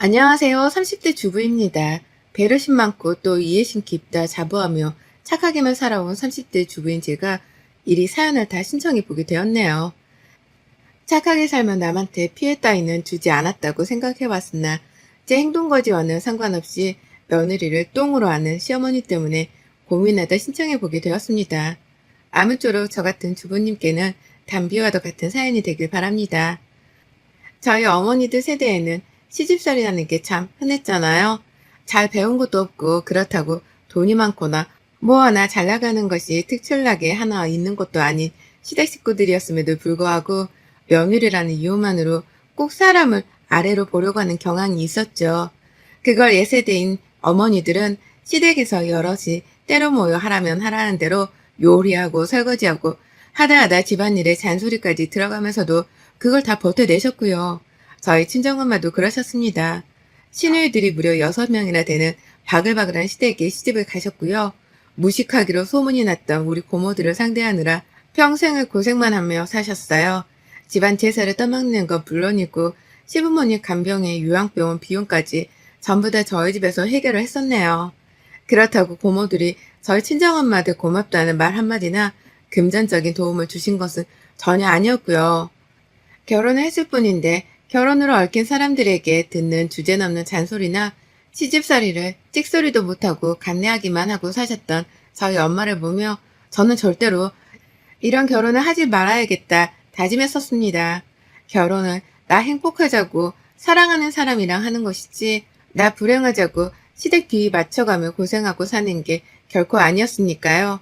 안녕하세요. 30대 주부입니다. 배려심 많고 또 이해심 깊다 자부하며 착하게만 살아온 30대 주부인 제가 이리 사연을 다 신청해 보게 되었네요. 착하게 살면 남한테 피해 따위는 주지 않았다고 생각해 왔으나 제 행동 거지와는 상관없이 며느리를 똥으로 아는 시어머니 때문에 고민하다 신청해 보게 되었습니다. 아무쪼록 저 같은 주부님께는 담비와도 같은 사연이 되길 바랍니다. 저희 어머니들 세대에는 시집살이라는 게 참 흔했잖아요. 잘 배운 것도 없고 그렇다고 돈이 많거나 뭐 하나 잘 나가는 것이 특출나게 하나 있는 것도 아닌 시댁 식구들이었음에도 불구하고 며느리라는 이유만으로 꼭 사람을 아래로 보려고 하는 경향이 있었죠. 그걸 예세대인 어머니들은 시댁에서 여럿이 때로 모여 하라면 하라는 대로 요리하고 설거지하고 하다 집안일에 잔소리까지 들어가면서도 그걸 다 버텨내셨고요. 저희 친정엄마도 그러셨습니다. 시누이들이 무려 6명이나 되는 바글바글한 시댁에 시집을 가셨고요. 무식하기로 소문이 났던 우리 고모들을 상대하느라 평생을 고생만 하며 사셨어요. 집안 제사를 떠맡는 건 물론이고 시부모님 간병에 요양병원 비용까지 전부 다 저희 집에서 해결을 했었네요. 그렇다고 고모들이 저희 친정엄마들 고맙다는 말 한마디나 금전적인 도움을 주신 것은 전혀 아니었고요. 결혼을 했을 뿐인데 결혼으로 얽힌 사람들에게 듣는 주제넘는 잔소리나 시집살이를 찍소리도 못하고 간내하기만 하고 사셨던 저희 엄마를 보며 저는 절대로 이런 결혼을 하지 말아야겠다 다짐했었습니다. 결혼을 나 행복하자고 사랑하는 사람이랑 하는 것이지 나 불행하자고 시댁 뒤 맞춰가며 고생하고 사는 게 결코 아니었으니까요.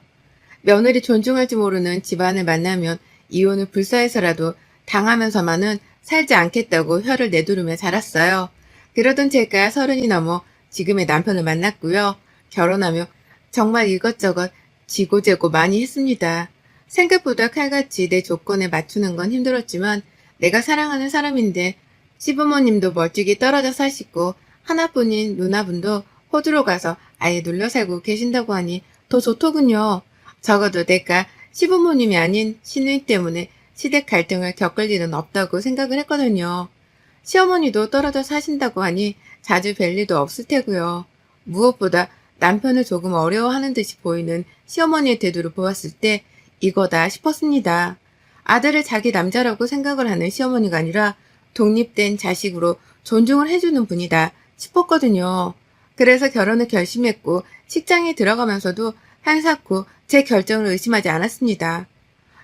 며느리 존중할지 모르는 집안을 만나면 이혼을 불사해서라도 당하면서만은 살지 않겠다고 혀를 내두르며 자랐어요. 그러던 제가 30이 넘어 지금의 남편을 만났고요. 결혼하며 정말 이것저것 지고재고 많이 했습니다. 생각보다 칼같이 내 조건에 맞추는 건 힘들었지만 내가 사랑하는 사람인데 시부모님도 멀찍이 떨어져 사시고 하나뿐인 누나분도 호주로 가서 아예 눌러 살고 계신다고 하니 더 좋더군요. 적어도 내가 시부모님이 아닌 시누이 때문에 시댁 갈등을 겪을 일은 없다고 생각을 했거든요. 시어머니도 떨어져 사신다고 하니 자주 뵐 일도 없을 테고요. 무엇보다 남편을 조금 어려워하는 듯이 보이는 시어머니의 태도를 보았을 때 이거다 싶었습니다. 아들을 자기 남자라고 생각을 하는 시어머니가 아니라 독립된 자식으로 존중을 해주는 분이다 싶었거든요. 그래서 결혼을 결심했고 직장에 들어가면서도 한사코 제 결정을 의심하지 않았습니다.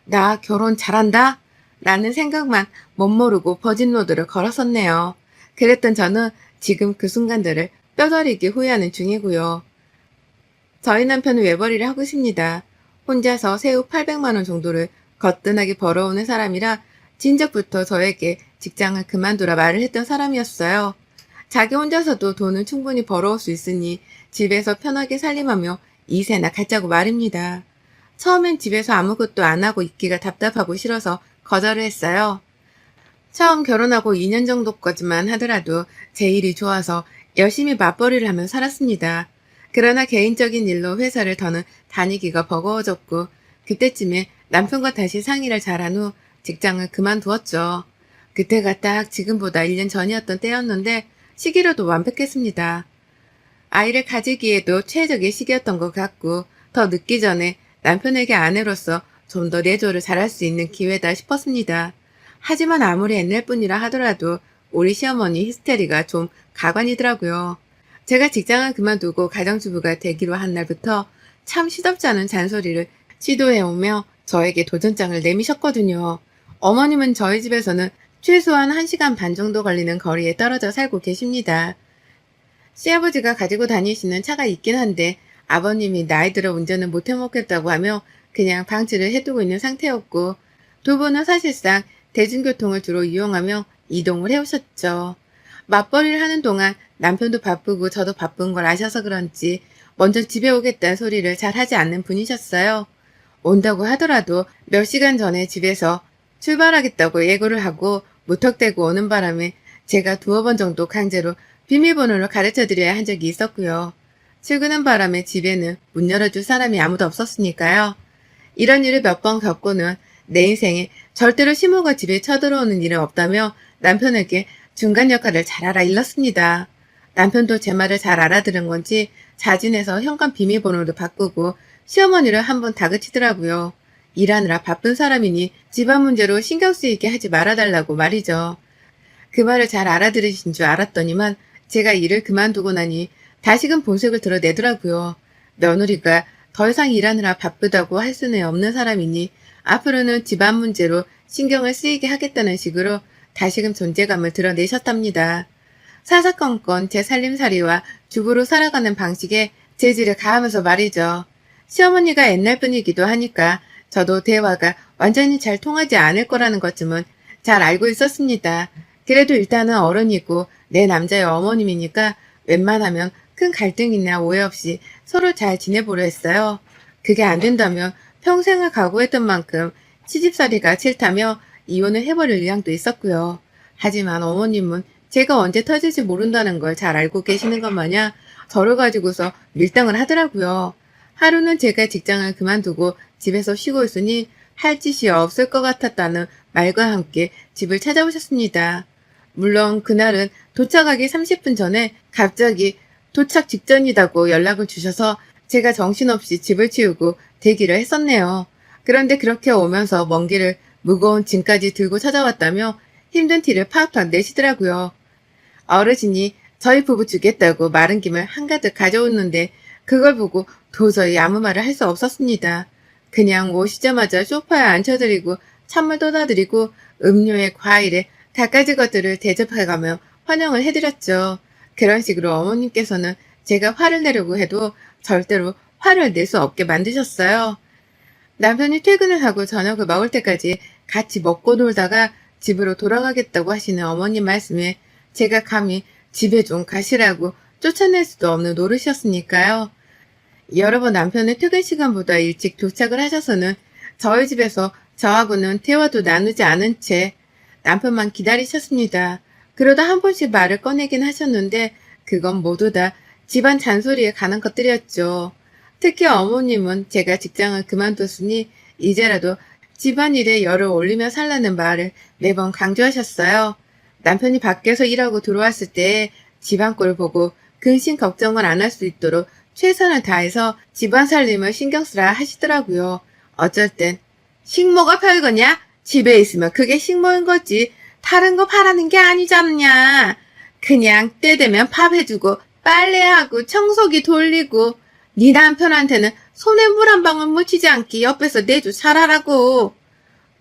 나 결혼 잘한다? 라는 생각만 멋모르고 버진로드를 걸었었네요. 그랬던 저는 지금 그 순간들을 뼈저리게 후회하는 중이고요. 저희 남편은 외벌이를 하고 있습니다. 혼자서 세후 800만 원 정도를 거뜬하게 벌어오는 사람이라 진작부터 저에게 직장을 그만두라 말을 했던 사람이었어요. 자기 혼자서도 돈을 충분히 벌어올 수 있으니 집에서 편하게 살림하며 이세나 갖자고 말입니다. 처음엔 집에서 아무것도 안 하고 있기가 답답하고 싫어서 거절을 했어요. 처음 결혼하고 2년 정도까지만 하더라도 제 일이 좋아서 열심히 맞벌이를 하며 살았습니다. 그러나 개인적인 일로 회사를 더는 다니기가 버거워졌고 그때쯤에 남편과 다시 상의를 잘한 후 직장을 그만두었죠. 그때가 딱 지금보다 1년 전이었던 때였는데 시기로도 완벽했습니다. 아이를 가지기에도 최적의 시기였던 것 같고 더 늦기 전에 남편에게 아내로서 좀 더 내조를 잘할 수 있는 기회다 싶었습니다. 하지만 아무리 옛날뿐이라 하더라도 우리 시어머니 히스테리가 좀 가관이더라고요. 제가 직장을 그만두고 가정주부가 되기로 한 날부터 참 시덥지 않은 잔소리를 시도해오며 저에게 도전장을 내미셨거든요. 어머님은 저희 집에서는 최소한 1시간 반 정도 걸리는 거리에 떨어져 살고 계십니다. 시아버지가 가지고 다니시는 차가 있긴 한데 아버님이 나이 들어 운전을 못 해먹겠다고 하며 그냥 방치를 해두고 있는 상태였고 두 분은 사실상 대중교통을 주로 이용하며 이동을 해오셨죠. 맞벌이를 하는 동안 남편도 바쁘고 저도 바쁜 걸 아셔서 그런지 먼저 집에 오겠다는 소리를 잘 하지 않는 분이셨어요. 온다고 하더라도 몇 시간 전에 집에서 출발하겠다고 예고를 하고 무턱대고 오는 바람에 제가 2번 정도 강제로 비밀번호를 가르쳐드려야 한 적이 있었고요. 출근한 바람에 집에는 문 열어줄 사람이 아무도 없었으니까요. 이런 일을 몇 번 겪고는 내 인생에 절대로 시모가 집에 쳐들어오는 일은 없다며 남편에게 중간 역할을 잘 알아 일렀습니다. 남편도 제 말을 잘 알아들은 건지 자진해서 현관 비밀번호를 바꾸고 시어머니를 한번 다그치더라고요. 일하느라 바쁜 사람이니 집안 문제로 신경 쓰이게 하지 말아달라고 말이죠. 그 말을 잘 알아들으신 줄 알았더니만 제가 일을 그만두고 나니 다시금 본색을 드러내더라고요. 며느리가 더 이상 일하느라 바쁘다고 할 수는 없는 사람이니 앞으로는 집안 문제로 신경을 쓰이게 하겠다는 식으로 다시금 존재감을 드러내셨답니다. 사사건건 제 살림살이와 주부로 살아가는 방식에 재질을 가하면서 말이죠. 시어머니가 옛날 분이기도 하니까 저도 대화가 완전히 잘 통하지 않을 거라는 것쯤은 잘 알고 있었습니다. 그래도 일단은 어른이고 내 남자의 어머님이니까 웬만하면 큰 갈등이나 오해 없이 서로 잘 지내보려 했어요. 그게 안 된다면 평생을 각오했던 만큼 시집살이가 싫다며 이혼을 해버릴 의향도 있었고요. 하지만 어머님은 제가 언제 터질지 모른다는 걸 잘 알고 계시는 것 마냥 저를 가지고서 밀당을 하더라고요. 하루는 제가 직장을 그만두고 집에서 쉬고 있으니 할 짓이 없을 것 같았다는 말과 함께 집을 찾아오셨습니다. 물론 그날은 도착하기 30분 전에 갑자기 도착 직전이라고 연락을 주셔서 제가 정신없이 집을 치우고 대기를 했었네요. 그런데 그렇게 오면서 먼 길을 무거운 짐까지 들고 찾아왔다며 힘든 티를 팍팍 내시더라고요. 어르신이 저희 부부 주겠다고 마른 김을 한가득 가져오는데 그걸 보고 도저히 아무 말을 할 수 없었습니다. 그냥 오시자마자 소파에 앉혀드리고 찬물 떠다드리고 음료에 과일에 갖가지 것들을 대접해가며 환영을 해드렸죠. 그런 식으로 어머님께서는 제가 화를 내려고 해도 절대로 화를 낼 수 없게 만드셨어요. 남편이 퇴근을 하고 저녁을 먹을 때까지 같이 먹고 놀다가 집으로 돌아가겠다고 하시는 어머님 말씀에 제가 감히 집에 좀 가시라고 쫓아낼 수도 없는 노릇이었으니까요. 여러 번 남편의 퇴근 시간보다 일찍 도착을 하셔서는 저희 집에서 저하고는 대화도 나누지 않은 채 남편만 기다리셨습니다. 그러다 한 번씩 말을 꺼내긴 하셨는데 그건 모두 다 집안 잔소리에 관한 것들이었죠. 특히 어머님은 제가 직장을 그만뒀으니 이제라도 집안일에 열을 올리며 살라는 말을 매번 강조하셨어요. 남편이 밖에서 일하고 들어왔을 때 집안 꼴을 보고 근심 걱정을 안 할 수 있도록 최선을 다해서 집안 살림을 신경 쓰라 하시더라고요. 어쩔 땐 식모가 별거냐? 집에 있으면 그게 식모인 거지. 다른 거 바라는 게 아니잖냐. 그냥 때 되면 밥 해주고 빨래하고 청소기 돌리고 네 남편한테는 손에 물 한 방울 묻히지 않게 옆에서 내주 살아라고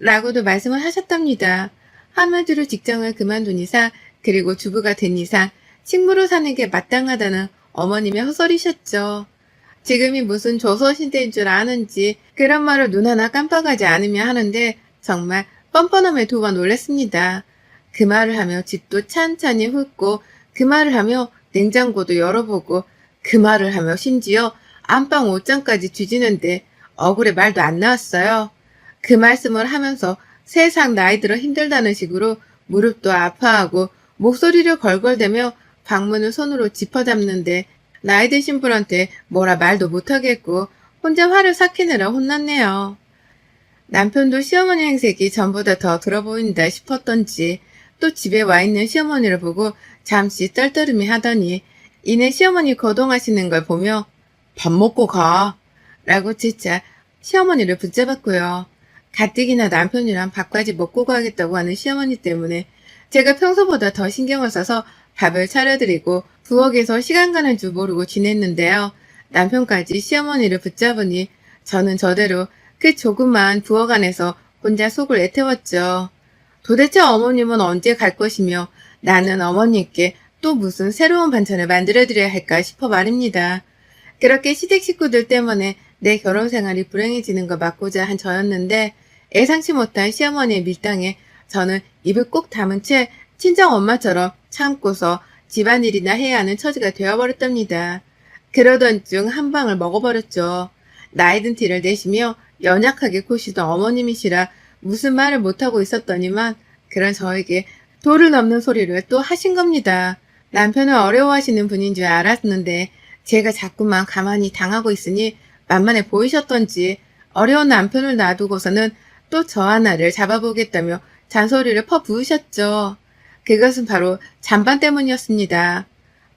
라고도 말씀을 하셨답니다. 한마디로 직장을 그만둔 이상 그리고 주부가 된 이상 식모로 사는 게 마땅하다는 어머님의 헛소리셨죠. 지금이 무슨 조선시대인 줄 아는지 그런 말을 눈 하나 깜빡하지 않으며 하는데 정말 뻔뻔함에 두 번 놀랐습니다. 그 말을 하며 집도 찬찬히 훑고 그 말을 하며 냉장고도 열어보고 그 말을 하며 심지어 안방 옷장까지 뒤지는데 억울해 말도 안 나왔어요. 그 말씀을 하면서 세상 나이 들어 힘들다는 식으로 무릎도 아파하고 목소리를 걸걸대며 방문을 손으로 짚어잡는데 나이 드신 분한테 뭐라 말도 못하겠고 혼자 화를 삭히느라 혼났네요. 남편도 시어머니 행색이 전보다 더 들어 보인다 싶었던지 또 집에 와 있는 시어머니를 보고 잠시 떨떠름이 하더니 이내 시어머니 거동하시는 걸 보며 밥 먹고 가 라고 재차 시어머니를 붙잡았고요. 가뜩이나 남편이랑 밥까지 먹고 가겠다고 하는 시어머니 때문에 제가 평소보다 더 신경을 써서 밥을 차려드리고 부엌에서 시간 가는 줄 모르고 지냈는데요. 남편까지 시어머니를 붙잡으니 저는 저대로 그 조그만 부엌 안에서 혼자 속을 애태웠죠. 도대체 어머님은 언제 갈 것이며 나는 어머니께 또 무슨 새로운 반찬을 만들어드려야 할까 싶어 말입니다. 그렇게 시댁 식구들 때문에 내 결혼 생활이 불행해지는 걸 막고자 한 저였는데 예상치 못한 시어머니의 밀당에 저는 입을 꼭 다문 채 친정 엄마처럼 참고서 집안일이나 해야 하는 처지가 되어버렸답니다. 그러던 중 한 방을 먹어버렸죠. 나이든 티를 내시며 연약하게 고시던 어머님이시라 무슨 말을 못하고 있었더니만 그런 저에게 도를 넘는 소리를 또 하신 겁니다. 남편을 어려워하시는 분인 줄 알았는데 제가 자꾸만 가만히 당하고 있으니 만만해 보이셨던지 어려운 남편을 놔두고서는 또 저 하나를 잡아보겠다며 잔소리를 퍼부으셨죠. 그것은 바로 잔반 때문이었습니다.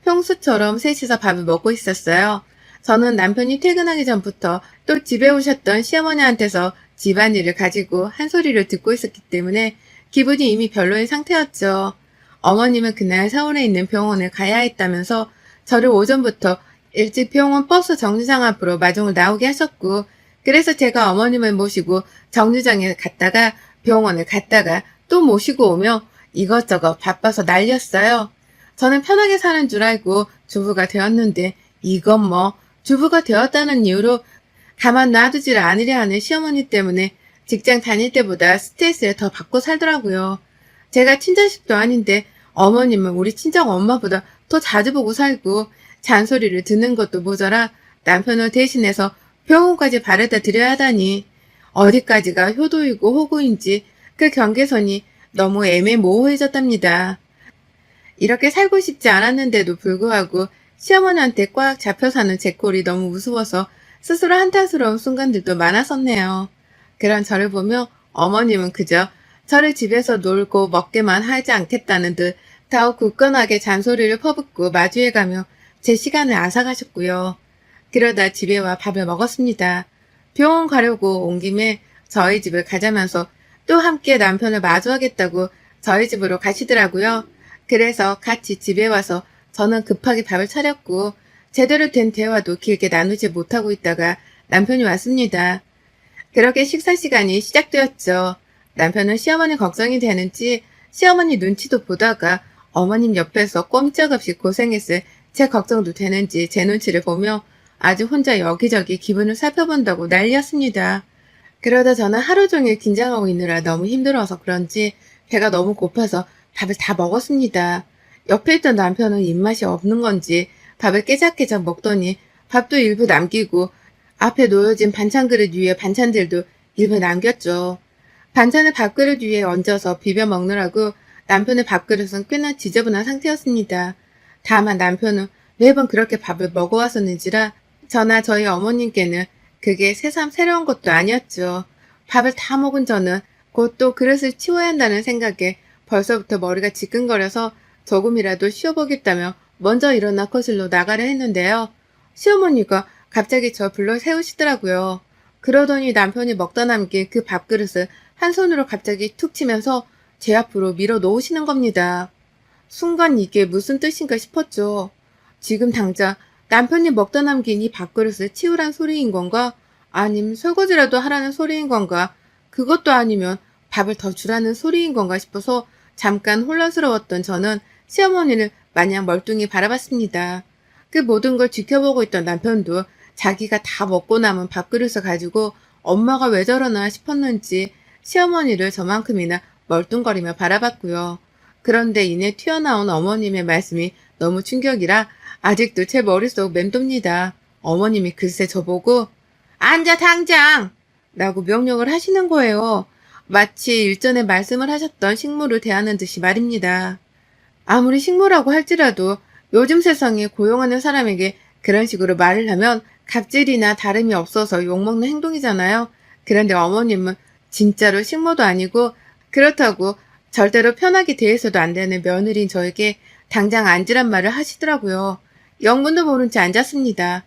평소처럼 셋이서 밥을 먹고 있었어요. 저는 남편이 퇴근하기 전부터 또 집에 오셨던 시어머니한테서 집안일을 가지고 한 소리를 듣고 있었기 때문에 기분이 이미 별로인 상태였죠. 어머님은 그날 서울에 있는 병원에 가야 했다면서 저를 오전부터 일찍 병원 버스 정류장 앞으로 마중을 나오게 하셨고, 그래서 제가 어머님을 모시고 정류장에 갔다가 병원을 갔다가 또 모시고 오며 이것저것 바빠서 난리였어요. 저는 편하게 사는 줄 알고 주부가 되었는데 이건 뭐 주부가 되었다는 이유로 가만 놔두지를 않으려 하는 시어머니 때문에 직장 다닐 때보다 스트레스를 더 받고 살더라고요. 제가 친자식도 아닌데 어머님은 우리 친정 엄마보다 더 자주 보고 살고 잔소리를 듣는 것도 모자라 남편을 대신해서 병원까지 바래다 드려야 하다니 어디까지가 효도이고 호구인지 그 경계선이 너무 애매모호해졌답니다. 이렇게 살고 싶지 않았는데도 불구하고 시어머니한테 꽉 잡혀 사는 제 꼴이 너무 우스워서 스스로 한탄스러운 순간들도 많았었네요. 그런 저를 보며 어머님은 그저 저를 집에서 놀고 먹게만 하지 않겠다는 듯 더욱 굳건하게 잔소리를 퍼붓고 마주해가며 제 시간을 앗아가셨고요. 그러다 집에 와 밥을 먹었습니다. 병원 가려고 온 김에 저희 집을 가자면서 또 함께 남편을 마주하겠다고 저희 집으로 가시더라고요. 그래서 같이 집에 와서 저는 급하게 밥을 차렸고 제대로 된 대화도 길게 나누지 못하고 있다가 남편이 왔습니다. 그렇게 식사 시간이 시작되었죠. 남편은 시어머니 걱정이 되는지 시어머니 눈치도 보다가 어머님 옆에서 꼼짝없이 고생했을 제 걱정도 되는지 제 눈치를 보며 아주 혼자 여기저기 기분을 살펴본다고 난리였습니다. 그러다 저는 하루 종일 긴장하고 있느라 너무 힘들어서 그런지 배가 너무 고파서 밥을 다 먹었습니다. 옆에 있던 남편은 입맛이 없는 건지 밥을 깨작깨작 먹더니 밥도 일부 남기고 앞에 놓여진 반찬 그릇 위에 반찬들도 일부 남겼죠. 반찬을 밥그릇 위에 얹어서 비벼 먹느라고 남편의 밥그릇은 꽤나 지저분한 상태였습니다. 다만 남편은 매번 그렇게 밥을 먹어왔었는지라 저나 저희 어머님께는 그게 새삼 새로운 것도 아니었죠. 밥을 다 먹은 저는 곧 또 그릇을 치워야 한다는 생각에 벌써부터 머리가 지끈거려서 조금이라도 쉬어보겠다며 먼저 일어나 거실로 나가려 했는데요. 시어머니가 갑자기 저 불러 세우시더라고요. 그러더니 남편이 먹다 남긴 그 밥그릇을 한 손으로 갑자기 툭 치면서 제 앞으로 밀어 놓으시는 겁니다. 순간 이게 무슨 뜻인가 싶었죠. 지금 당장 남편이 먹다 남긴 이 밥그릇을 치우란 소리인 건가? 아님 설거지라도 하라는 소리인 건가? 그것도 아니면 밥을 더 주라는 소리인 건가 싶어서 잠깐 혼란스러웠던 저는 시어머니를 마냥 멀뚱히 바라봤습니다. 그 모든 걸 지켜보고 있던 남편도 자기가 다 먹고 남은 밥그릇을 가지고 엄마가 왜 저러나 싶었는지 시어머니를 저만큼이나 멀뚱거리며 바라봤고요. 그런데 이내 튀어나온 어머님의 말씀이 너무 충격이라 아직도 제 머릿속 맴돕니다. 어머님이 글쎄 저보고 앉아 당장! 라고 명령을 하시는 거예요. 마치 일전에 말씀을 하셨던 식물을 대하는 듯이 말입니다. 아무리 식물이라고 할지라도 요즘 세상에 고용하는 사람에게 그런 식으로 말을 하면 갑질이나 다름이 없어서 욕먹는 행동이잖아요. 그런데 어머님은 진짜로 식모도 아니고 그렇다고 절대로 편하게 대해서도 안 되는 며느리인 저에게 당장 앉으란 말을 하시더라고요. 영문도 모른 채 앉았습니다.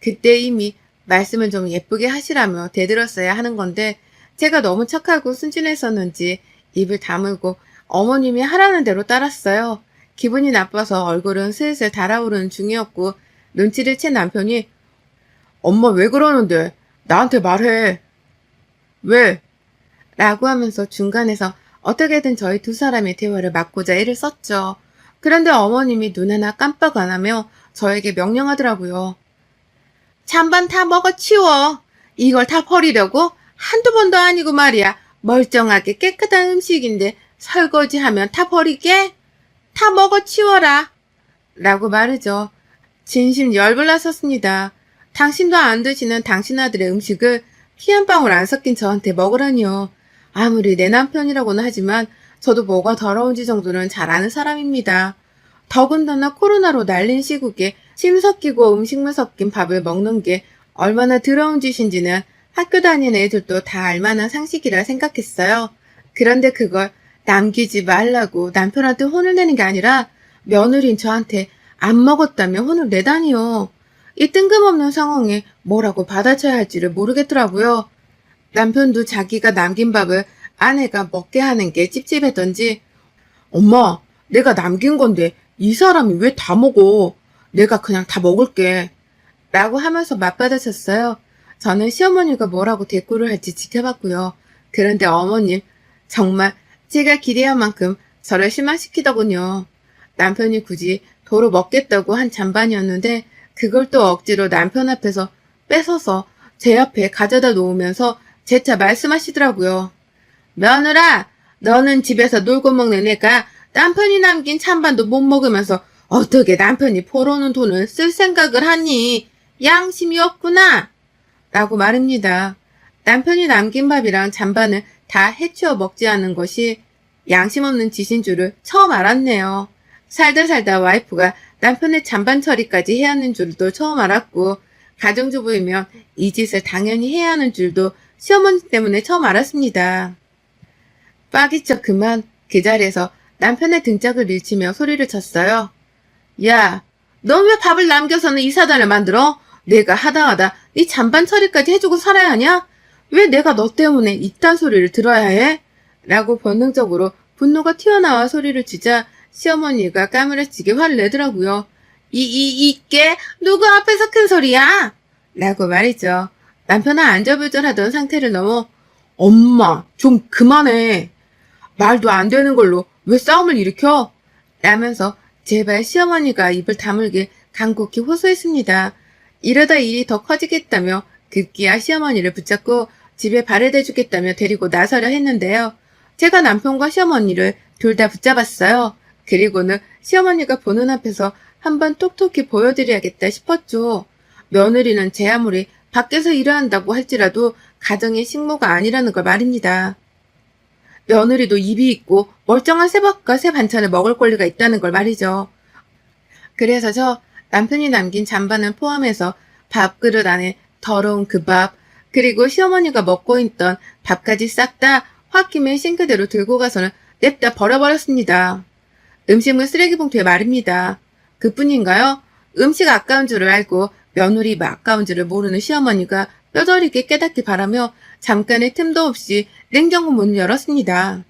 그때 이미 말씀을 좀 예쁘게 하시라며 대들었어야 하는 건데 제가 너무 착하고 순진했었는지 입을 다물고 어머님이 하라는 대로 따랐어요. 기분이 나빠서 얼굴은 슬슬 달아오르는 중이었고 눈치를 챈 남편이 엄마 왜 그러는데? 나한테 말해. 왜? 라고 하면서 중간에서 어떻게든 저희 두 사람의 대화를 막고자 애를 썼죠. 그런데 어머님이 눈 하나 깜빡 안 하며 저에게 명령하더라고요. 잔반 다 먹어 치워. 이걸 다 버리려고? 한두 번도 아니고 말이야. 멀쩡하게 깨끗한 음식인데 설거지하면 다 버리게? 다 먹어 치워라. 라고 말이죠. 진심 열불났었습니다. 당신도 안 드시는 당신 아들의 음식을 피 한 방울 안 섞인 저한테 먹으라니요. 아무리 내 남편이라고는 하지만 저도 뭐가 더러운지 정도는 잘 아는 사람입니다. 더군다나 코로나로 날린 시국에 침 섞이고 음식물 섞인 밥을 먹는 게 얼마나 더러운 짓인지는 학교 다니는 애들도 다 알만한 상식이라 생각했어요. 그런데 그걸 남기지 말라고 남편한테 혼을 내는 게 아니라 며느리인 저한테 안 먹었다며 혼을 내다니요. 이 뜬금없는 상황에 뭐라고 받아쳐야 할지를 모르겠더라고요. 남편도 자기가 남긴 밥을 아내가 먹게 하는 게 찝찝했던지 엄마, 내가 남긴 건데 이 사람이 왜 다 먹어? 내가 그냥 다 먹을게. 라고 하면서 맞받아쳤어요. 저는 시어머니가 뭐라고 대꾸를 할지 지켜봤고요. 그런데 어머님, 정말 제가 기대한 만큼 저를 실망시키더군요. 남편이 굳이 도로 먹겠다고 한 잔반이었는데 그걸 또 억지로 남편 앞에서 뺏어서 제 앞에 가져다 놓으면서 재차 말씀하시더라고요. 며느라, 너는 집에서 놀고 먹는 애가 남편이 남긴 찬반도 못 먹으면서 어떻게 남편이 벌어놓은 돈을 쓸 생각을 하니? 양심이 없구나! 라고 말합니다. 남편이 남긴 밥이랑 잔반을 다 해치워 먹지 않은 것이 양심 없는 짓인 줄을 처음 알았네요. 살다 살다 와이프가 남편의 잔반 처리까지 해야 하는 줄도 처음 알았고 가정주부이면 이 짓을 당연히 해야 하는 줄도 시어머니 때문에 처음 알았습니다. 빠기쳐 그만 그 자리에서 남편의 등짝을 밀치며 소리를 쳤어요. 야, 넌 왜 밥을 남겨서는 이 사단을 만들어? 내가 하다 네 잔반 처리까지 해주고 살아야 하냐? 왜 내가 너 때문에 이딴 소리를 들어야 해? 라고 본능적으로 분노가 튀어나와 소리를 치자 시어머니가 까무러치게 화를 내더라고요. 이게 누구 앞에서 큰 소리야? 라고 말이죠. 남편은 안절부절하던 상태를 넘어 엄마 좀 그만해. 말도 안 되는 걸로 왜 싸움을 일으켜? 라면서 제발 시어머니가 입을 다물길 간곡히 호소했습니다. 이러다 일이 더 커지겠다며 급기야 시어머니를 붙잡고 집에 발을 대주겠다며 데리고 나서려 했는데요. 제가 남편과 시어머니를 둘 다 붙잡았어요. 그리고는 시어머니가 보는 앞에서 한번 톡톡히 보여드려야겠다 싶었죠. 며느리는 제 아무리 밖에서 일을 한다고 할지라도 가정의 식모가 아니라는 걸 말입니다. 며느리도 입이 있고 멀쩡한 새밥과 새 반찬을 먹을 권리가 있다는 걸 말이죠. 그래서 저 남편이 남긴 잔반을 포함해서 밥그릇 안에 더러운 그 밥, 그리고 시어머니가 먹고 있던 밥까지 싹 다 홧김에 싱크대로 들고 가서는 냅다 버려버렸습니다. 음식물 쓰레기 봉투에 말입니다. 그뿐인가요? 음식 아까운 줄을 알고 며느리 아까운 줄을 모르는 시어머니가 뼈저리게 깨닫기 바라며 잠깐의 틈도 없이 냉장고 문을 열었습니다.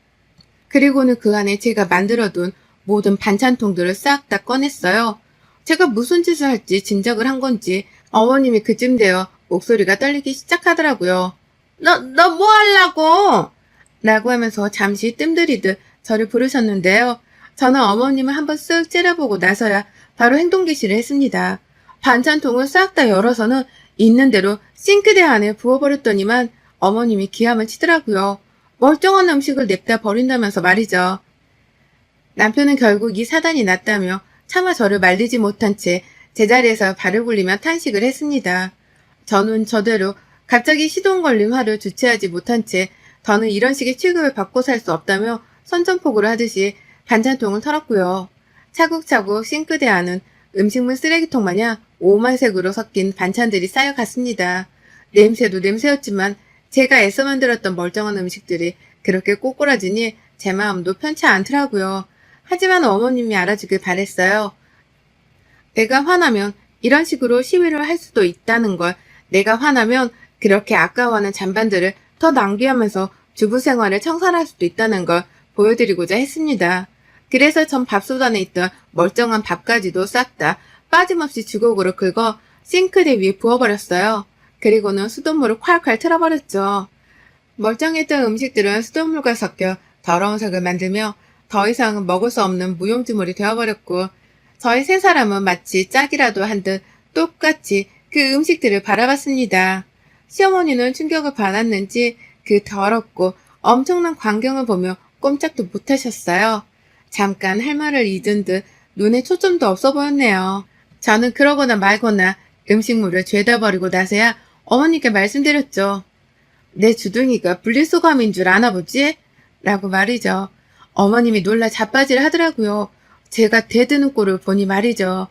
그리고는 그 안에 제가 만들어둔 모든 반찬통들을 싹 다 꺼냈어요. 제가 무슨 짓을 할지 짐작을 한 건지 어머님이 그쯤 되어 목소리가 떨리기 시작하더라고요. 너 뭐 하려고? 라고 하면서 잠시 뜸들이듯 저를 부르셨는데요. 저는 어머님을 한번 쓱 째려보고 나서야 바로 행동 개시를 했습니다. 반찬통을 싹 다 열어서는 있는 대로 싱크대 안에 부어버렸더니만 어머님이 기함을 치더라고요. 멀쩡한 음식을 냅다 버린다면서 말이죠. 남편은 결국 이 사단이 났다며 차마 저를 말리지 못한 채 제자리에서 발을 굴리며 탄식을 했습니다. 저는 저대로 갑자기 시동 걸린 화를 주체하지 못한 채 저는 이런 식의 취급을 받고 살 수 없다며 선전포고를 하듯이 반찬통을 털었고요. 차곡차곡 싱크대 안은 음식물 쓰레기통 마냥 오만색으로 섞인 반찬들이 쌓여갔습니다. 냄새도 냄새였지만 제가 애써 만들었던 멀쩡한 음식들이 그렇게 꼬꾸라지니 제 마음도 편치 않더라고요. 하지만 어머님이 알아주길 바랬어요. 내가 화나면 이런 식으로 시위를 할 수도 있다는 걸, 내가 화나면 그렇게 아까워하는 잔반들을 더 낭비하면서 주부 생활을 청산할 수도 있다는 걸 보여드리고자 했습니다. 그래서 전 밥솥 안에 있던 멀쩡한 밥까지도 싹 다 빠짐없이 주걱으로 긁어 싱크대 위에 부어버렸어요. 그리고는 수돗물을 콸콸 틀어버렸죠. 멀쩡했던 음식들은 수돗물과 섞여 더러운 색을 만들며 더 이상은 먹을 수 없는 무용지물이 되어버렸고 저희 세 사람은 마치 짝이라도 한 듯 똑같이 그 음식들을 바라봤습니다. 시어머니는 충격을 받았는지 그 더럽고 엄청난 광경을 보며 꼼짝도 못하셨어요. 잠깐 할 말을 잊은 듯 눈에 초점도 없어 보였네요. 저는 그러거나 말거나 음식물을 죄다 버리고 나서야 어머니께 말씀드렸죠. 내 주둥이가 분리수거함인 줄 아나 보지? 라고 말이죠. 어머님이 놀라 자빠질 하더라고요. 제가 대드는 꼴을 보니 말이죠.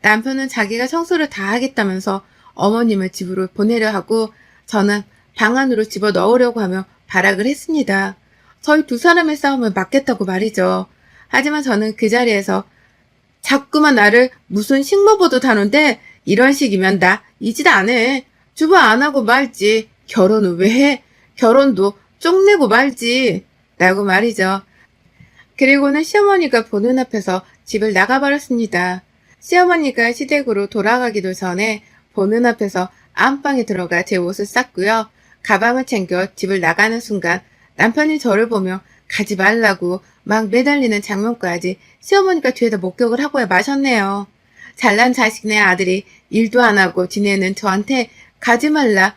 남편은 자기가 청소를 다 하겠다면서 어머님을 집으로 보내려 하고 저는 방 안으로 집어 넣으려고 하며 발악을 했습니다. 저희 두 사람의 싸움을 막겠다고 말이죠. 하지만 저는 그 자리에서 자꾸만 나를 무슨 식모보듯 하는데 이런 식이면 나 이 짓 안 해. 주부 안 하고 말지. 결혼은 왜 해? 결혼도 쪽내고 말지. 라고 말이죠. 그리고는 시어머니가 보는 앞에서 집을 나가버렸습니다. 시어머니가 시댁으로 돌아가기도 전에 보는 앞에서 안방에 들어가 제 옷을 쌌고요. 가방을 챙겨 집을 나가는 순간 남편이 저를 보며 가지 말라고 막 매달리는 장면까지 시어머니가 뒤에다 목격을 하고야 마셨네요. 잘난 자식네 아들이 일도 안 하고 지내는 저한테 가지 말라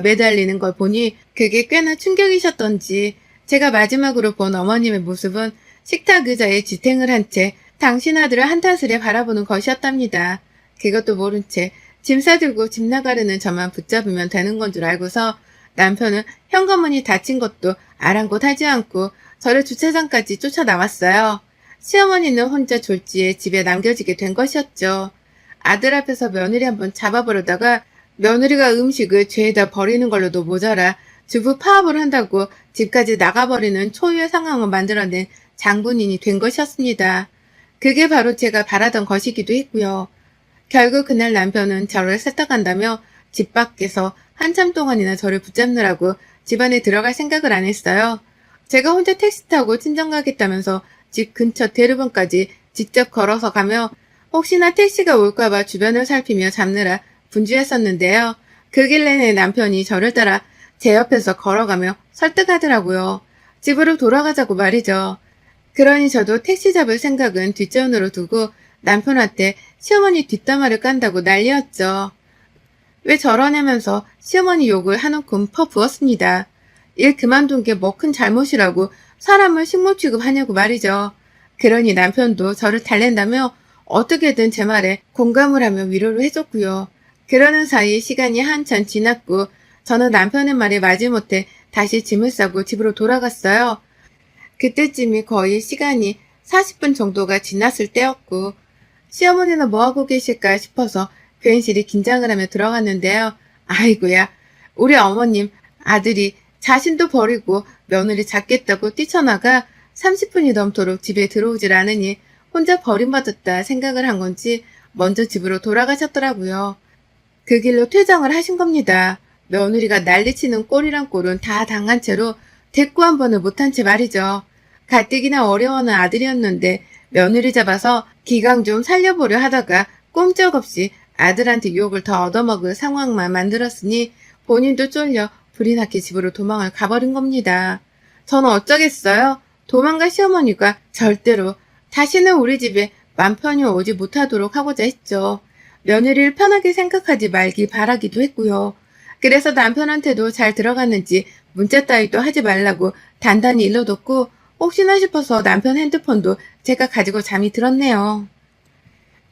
매달리는 걸 보니 그게 꽤나 충격이셨던지 제가 마지막으로 본 어머님의 모습은 식탁 의자에 지탱을 한 채 당신 아들을 한탄스레 바라보는 것이었답니다. 그것도 모른 채 짐 싸들고 집 나가려는 저만 붙잡으면 되는 건 줄 알고서 남편은 현관문이 닫힌 것도 아랑곳하지 않고 저를 주차장까지 쫓아나왔어요. 시어머니는 혼자 졸지에 집에 남겨지게 된 것이었죠. 아들 앞에서 며느리 한번 잡아보려다가 며느리가 음식을 죄에다 버리는 걸로도 모자라 주부 파업을 한다고 집까지 나가버리는 초유의 상황을 만들어낸 장본인이 된 것이었습니다. 그게 바로 제가 바라던 것이기도 했고요. 결국 그날 남편은 저를 세탁한다며 집 밖에서 한참 동안이나 저를 붙잡느라고 집 안에 들어갈 생각을 안 했어요. 제가 혼자 택시 타고 친정 가겠다면서 집 근처 대로변까지 직접 걸어서 가며 혹시나 택시가 올까봐 주변을 살피며 잡느라 분주했었는데요. 그 길 내내 남편이 저를 따라 제 옆에서 걸어가며 설득하더라고요. 집으로 돌아가자고 말이죠. 그러니 저도 택시 잡을 생각은 뒷전으로 두고 남편한테 시어머니 뒷담화를 깐다고 난리였죠. 왜 저러냐면서 시어머니 욕을 한 움큼 퍼부었습니다. 일 그만둔 게 뭐 큰 잘못이라고 사람을 식모 취급하냐고 말이죠. 그러니 남편도 저를 달랜다며 어떻게든 제 말에 공감을 하며 위로를 해줬고요. 그러는 사이 시간이 한참 지났고 저는 남편의 말에 마지못해 다시 짐을 싸고 집으로 돌아갔어요. 그때쯤이 거의 시간이 40분 정도가 지났을 때였고 시어머니는 뭐하고 계실까 싶어서 괜시리 긴장을 하며 들어갔는데요. 아이고야, 우리 어머님 아들이 자신도 버리고 며느리 잡겠다고 뛰쳐나가 30분이 넘도록 집에 들어오질 않으니 혼자 버림받았다 생각을 한 건지 먼저 집으로 돌아가셨더라고요. 그 길로 퇴장을 하신 겁니다. 며느리가 난리치는 꼴이란 꼴은 다 당한 채로 대꾸 한 번을 못한 채 말이죠. 가뜩이나 어려워하는 아들이었는데 며느리 잡아서 기강 좀 살려보려 하다가 꼼짝없이 아들한테 욕을 더 얻어먹을 상황만 만들었으니 본인도 쫄려 불이 나게 집으로 도망을 가버린 겁니다. 저는 어쩌겠어요? 도망갈 시어머니가 절대로 다시는 우리 집에 맘 편히 오지 못하도록 하고자 했죠. 며느리를 편하게 생각하지 말기 바라기도 했고요. 그래서 남편한테도 잘 들어갔는지 문자 따위도 하지 말라고 단단히 일러뒀고 혹시나 싶어서 남편 핸드폰도 제가 가지고 잠이 들었네요.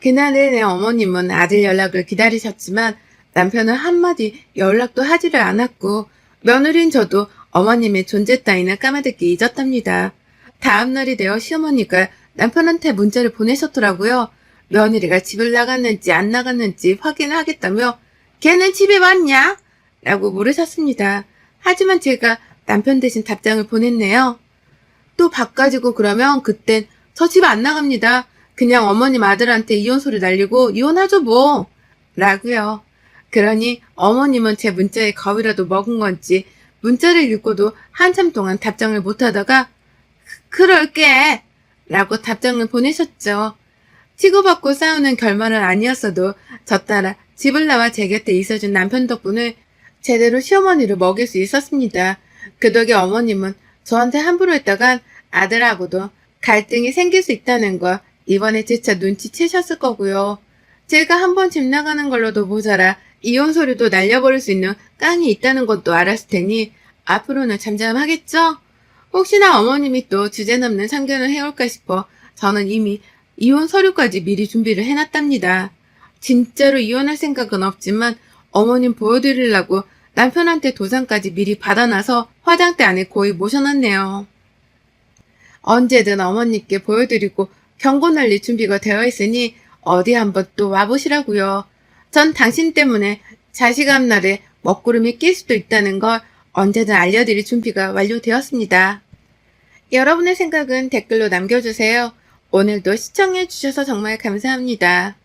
그날 내내 어머님은 아들 연락을 기다리셨지만 남편은 한마디 연락도 하지를 않았고 며느리인 저도 어머님의 존재 따위는 까마득히 잊었답니다. 다음날이 되어 시어머니가 남편한테 문자를 보내셨더라고요. 며느리가 집을 나갔는지 안 나갔는지 확인하겠다며 걔는 집에 왔냐? 라고 물으셨습니다. 하지만 제가 남편 대신 답장을 보냈네요. 또 바꿔지고 그러면 그땐 저 집 안 나갑니다. 그냥 어머님 아들한테 이혼 소리 날리고 이혼하죠 뭐. 라고요. 그러니 어머님은 제 문자에 겁이라도 먹은 건지 문자를 읽고도 한참 동안 답장을 못하다가 그럴게 라고 답장을 보내셨죠. 치고받고 싸우는 결말은 아니었어도 저 따라 집을 나와 제 곁에 있어준 남편 덕분에 제대로 시어머니를 먹일 수 있었습니다. 그 덕에 어머님은 저한테 함부로 했다간 아들하고도 갈등이 생길 수 있다는 거 이번에 재차 눈치채셨을 거고요. 제가 한번 집 나가는 걸로도 모자라 이혼 소리도 날려버릴 수 있는 깡이 있다는 것도 알았을 테니 앞으로는 잠잠하겠죠? 혹시나 어머님이 또 주제넘는 참견을 해올까 싶어 저는 이미 이혼 서류까지 미리 준비를 해놨답니다. 진짜로 이혼할 생각은 없지만 어머님 보여드리려고 남편한테 도장까지 미리 받아놔서 화장대 안에 고이 모셔놨네요. 언제든 어머님께 보여드리고 경고 날릴 준비가 되어 있으니 어디 한번 또 와보시라고요. 전 당신 때문에 자식 앞날에 먹구름이 낄 수도 있다는 걸 언제든 알려드릴 준비가 완료되었습니다. 여러분의 생각은 댓글로 남겨주세요. 오늘도 시청해주셔서 정말 감사합니다.